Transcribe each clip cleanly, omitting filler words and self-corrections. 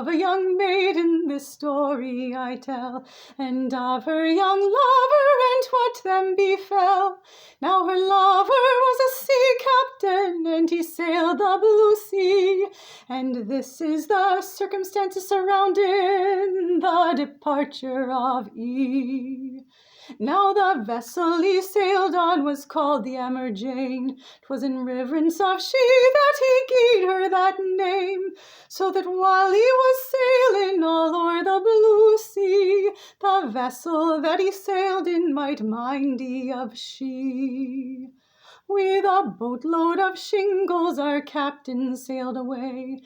of a young maiden this story I tell, and of her young lover and what them befell. Now her lover was a sea captain, and he sailed the blue sea, and this is the circumstances surrounding the departure of he. Now the vessel he sailed on was called the Jane. 'Twas in reverence of she that he gave her that name, so that while he was sailing all o'er the blue sea, the vessel that he sailed in might mind he of she. With a boatload of shingles our captain sailed away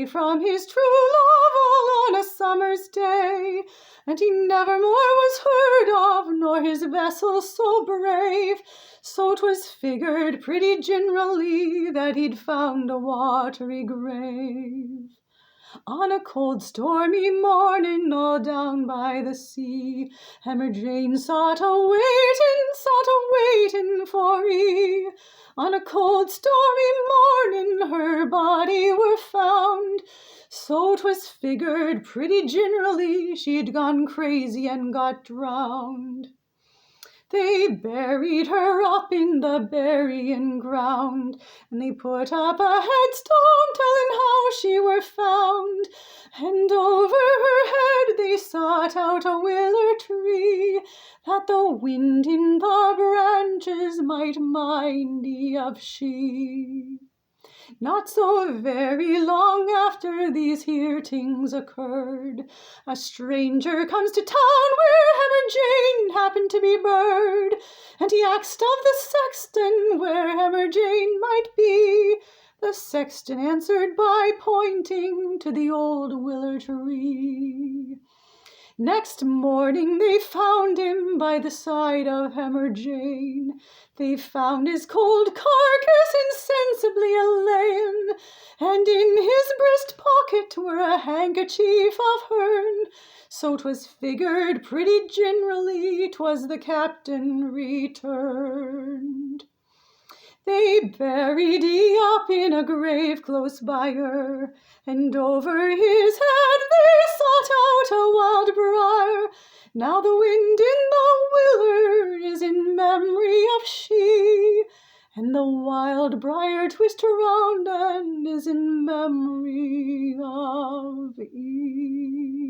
from his true love all on a summer's day, and he never more was heard of, nor his vessel so brave, so 'twas figured pretty generally that he'd found a watery grave. On a cold stormy morning all down by the sea, Jane sat a-waiting for he. On a cold stormy morning her body were found, so 'twas figured pretty generally she'd gone crazy and got drowned. They buried her up in the burying ground, and they put up a headstone telling how she were found, and over her head they sought out a willow tree, that the wind in the branches might mind ye of she. Not so very long after these here things occurred, a stranger comes to town where Jane happened to be buried, and he asked of the sexton where Jane might be. The sexton answered by pointing to the old willow tree. Next morning they found him by the side of Jane. They found his cold carcass insensibly a-layin', and in his breast pocket were a handkerchief of hern, so 'twas figured pretty generally 'twas the captain returned. They buried he up in a grave close by her, and over his head they sought out a wild briar. Now the wind in the willer is in memory of she, and the wild briar twist around and is in memory of he.